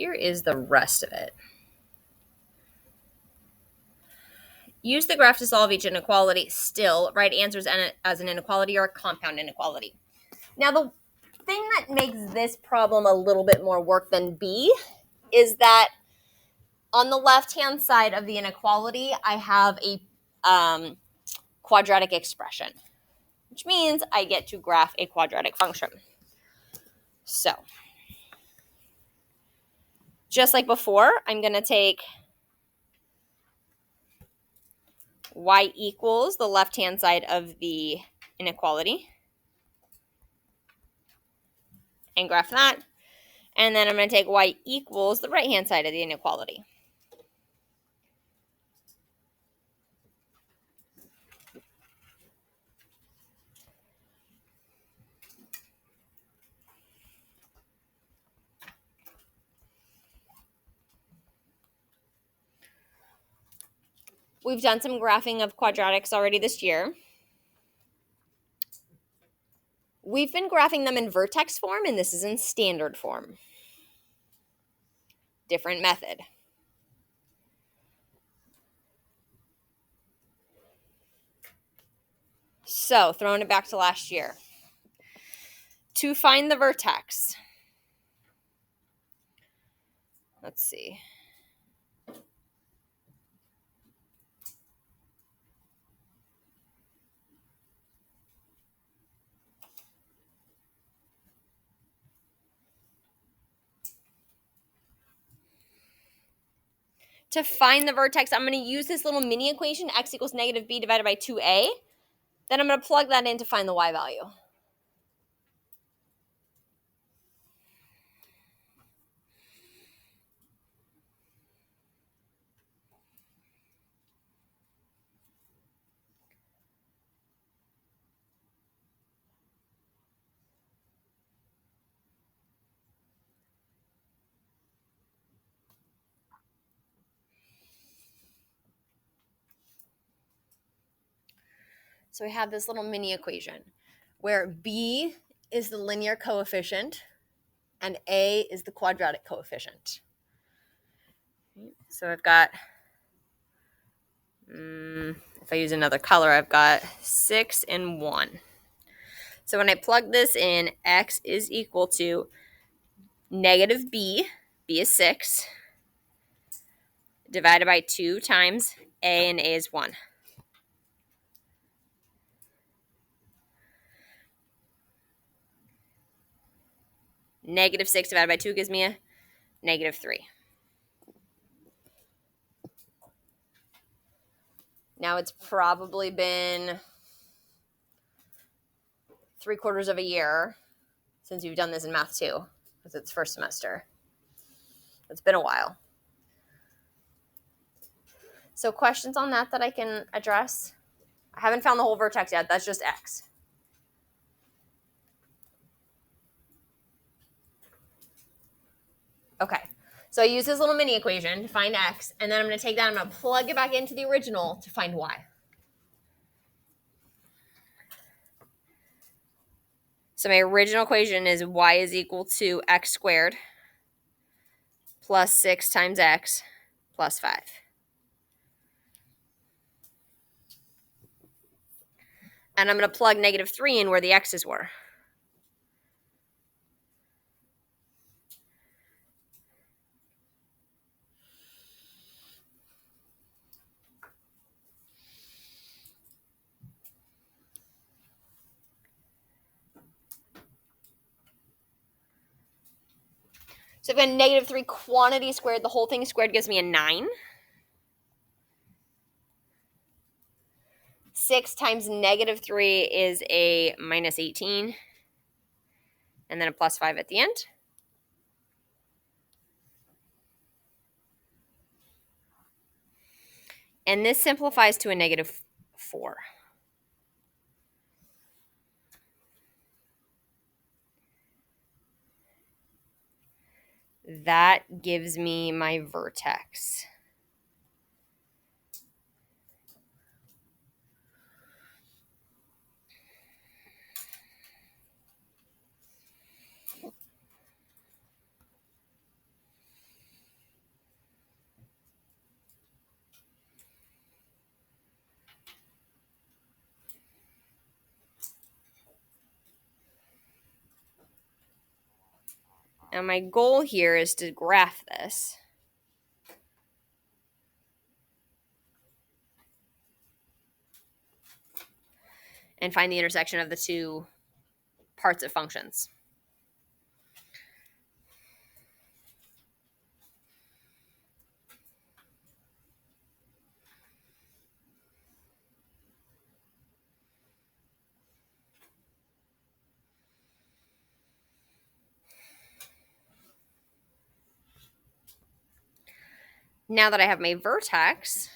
Here is the rest of it. Use the graph to solve each inequality. Still, write answers as an inequality or a compound inequality. Now, the thing that makes this problem a little bit more work than B is that on the left-hand side of the inequality, I have a quadratic expression, which means I get to graph a quadratic function. So, just like before, I'm going to take y equals the left-hand side of the inequality and graph that. And then I'm going to take y equals the right-hand side of the inequality. We've done some graphing of quadratics already this year. We've been graphing them in vertex form, and this is in standard form. Different method. So, throwing it back to last year. To find the vertex, let's see. To find the vertex, I'm going to use this little mini equation, x equals negative b divided by 2a. Then I'm going to plug that in to find the y value. So we have this little mini equation where b is the linear coefficient and a is the quadratic coefficient. So I've got, if I use another color, I've got 6 and 1. So when I plug this in, x is equal to negative b is 6, divided by 2 times a, and a is 1. Negative 6 divided by 2 gives me a negative 3. Now it's probably been 3/4 of a year since you've done this in math 2, because it's first semester. It's been a while. So questions on that I can address? I haven't found the whole vertex yet. That's just x. Okay. So I use this little mini equation to find x, and then I'm going to take that and I'm going to plug it back into the original to find y. So my original equation is y is equal to x squared plus 6 times x plus 5. And I'm going to plug negative 3 in where the x's were. So if I have negative 3 quantity squared, the whole thing squared gives me a 9. 6 times negative 3 is a minus 18. And then a plus 5 at the end. And this simplifies to a negative 4. That gives me my vertex. Now my goal here is to graph this. And find the intersection of the two parts of functions. Now that I have my vertex,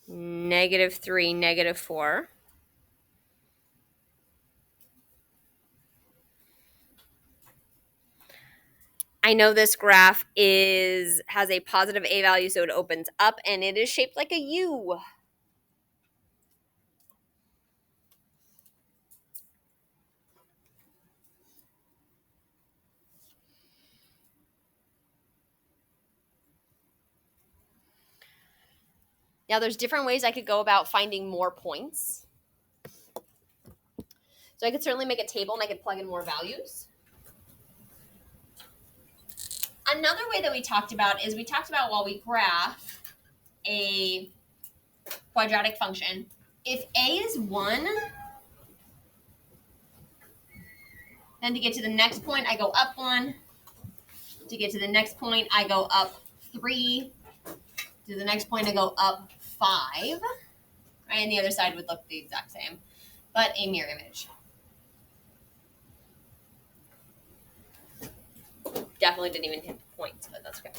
-3, -4, I know this graph has a positive a value, so it opens up, and it is shaped like a U. Now, there's different ways I could go about finding more points. So I could certainly make a table and I could plug in more values. Another way that we talked about is while we graph a quadratic function, if a is 1, then to get to the next point, I go up 1. To get to the next point, I go up 3. To the next point, I go up 5. Right? And the other side would look the exact same, but a mirror image. Definitely didn't even hit the points, but that's okay.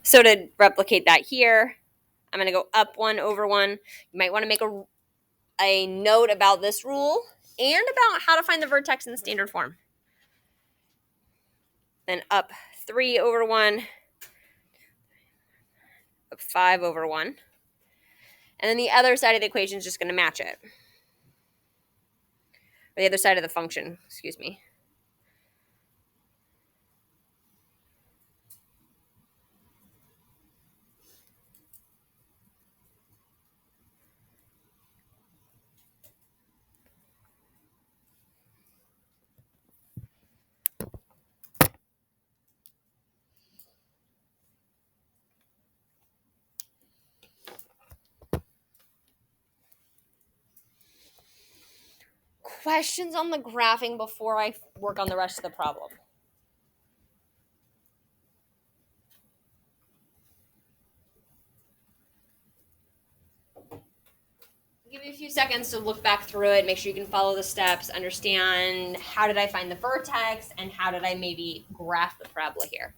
So to replicate that here, I'm going to go up 1 over 1. You might want to make a note about this rule and about how to find the vertex in the standard form. Then up 3 over 1, up 5 over 1. And then the other side of the equation is just going to match it. Or the other side of the function, excuse me. Questions on the graphing before I work on the rest of the problem? I'll give you a few seconds to look back through it, make sure you can follow the steps, understand how did I find the vertex, and how did I maybe graph the parabola here.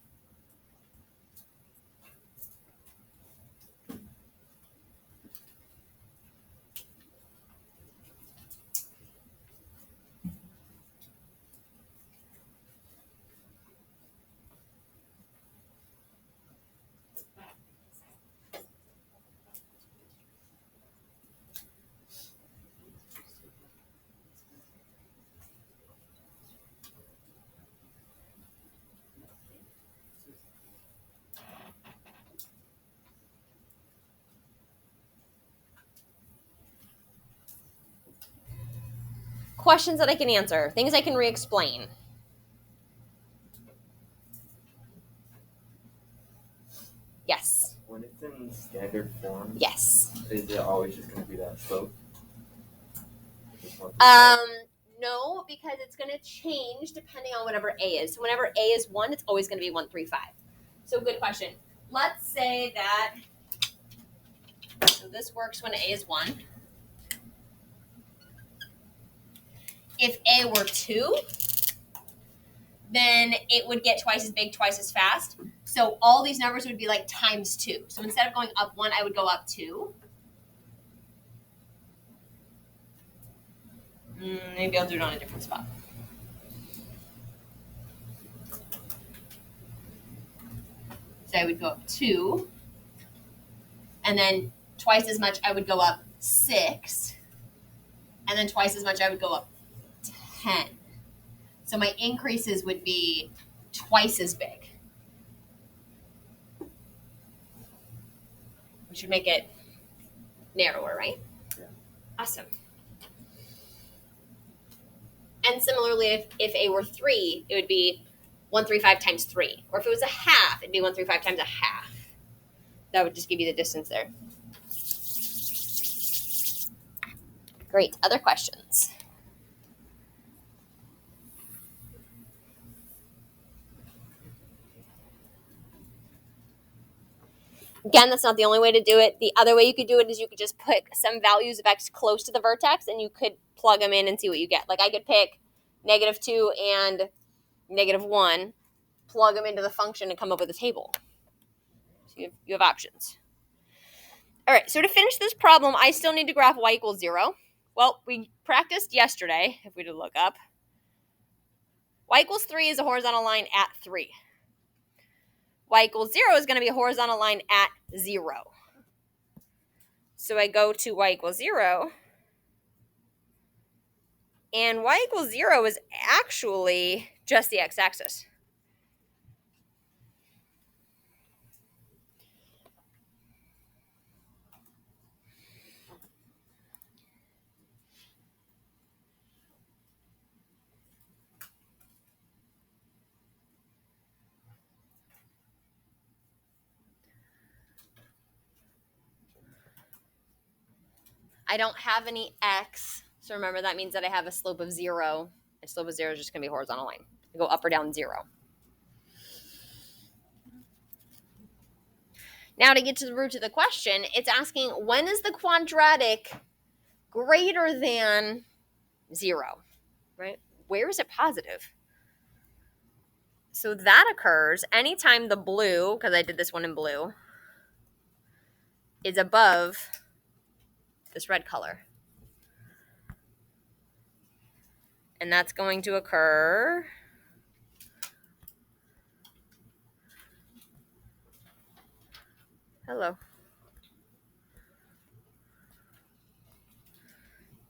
Questions that I can answer, things I can re-explain. Yes. When it's in standard form, Yes. is it always just going to be that slope? No, because it's going to change depending on whatever a is. So whenever a is 1, it's always going to be 1, 3, 5. So good question. Let's say that, so this works when a is 1. If a were 2, then it would get twice as big, twice as fast. So all these numbers would be like times 2. So instead of going up 1, I would go up 2. Maybe I'll do it on a different spot. So I would go up 2. And then twice as much I would go up 6. And then twice as much I would go up 10. So my increases would be twice as big. We should make it narrower, right? Yeah. Awesome. And similarly, if A were 3, it would be 135 times 3. Or if it was a half, it'd be 135 times a half. That would just give you the distance there. Great. Other questions? Again, that's not the only way to do it. The other way you could do it is you could just put some values of x close to the vertex and you could plug them in and see what you get. Like I could pick -2 and -1, plug them into the function and come up with a table. So you have options. All right, so to finish this problem, I still need to graph y equals 0. Well, we practiced yesterday, if we did look up. Y equals 3 is a horizontal line at 3. Y equals 0 is going to be a horizontal line at 0. So I go to y equals 0, and y equals 0 is actually just the x-axis. I don't have any x, so remember that means that I have a slope of 0. A slope of 0 is just going to be a horizontal line. I go up or down 0. Now to get to the root of the question, it's asking when is the quadratic greater than 0, right? Where is it positive? So that occurs anytime the blue, because I did this one in blue, is above this red color. And that's going to occur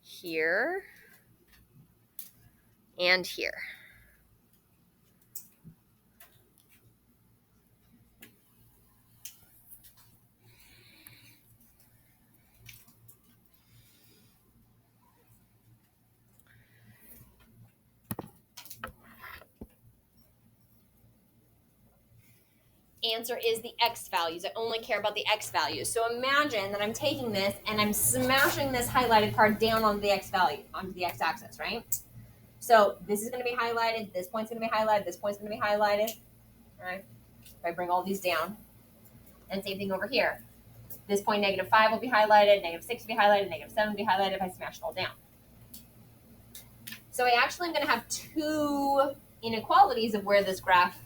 here and here. Answer is the x values. I only care about the x values. So imagine that I'm taking this and I'm smashing this highlighted part down onto the x value, onto the x-axis, right? So this is going to be highlighted, this point's going to be highlighted, this point's going to be highlighted, right? If I bring all these down, and same thing over here. This point, -5 will be highlighted, -6 will be highlighted, -7 will be highlighted if I smash it all down. So I actually am going to have two inequalities of where this graph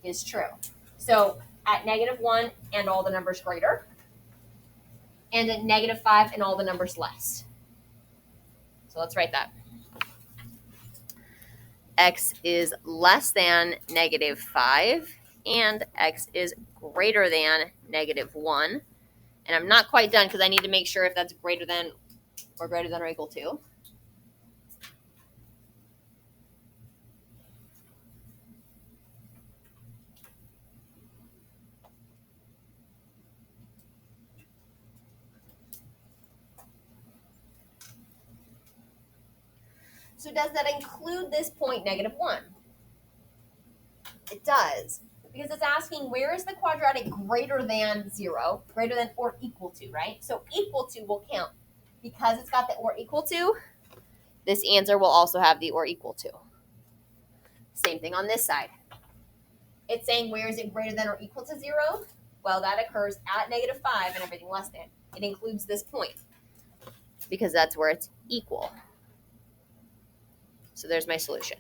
is true. So at -1 and all the numbers greater, and at -5 and all the numbers less. So let's write that. X is less than -5, and x is greater than -1. And I'm not quite done because I need to make sure if that's greater than or equal to. So does that include this point, -1? It does, because it's asking where is the quadratic greater than 0, greater than or equal to, right? So equal to will count. Because it's got the or equal to, this answer will also have the or equal to. Same thing on this side. It's saying where is it greater than or equal to 0? Well, that occurs at -5 and everything less than. It includes this point because that's where it's equal. So there's my solution.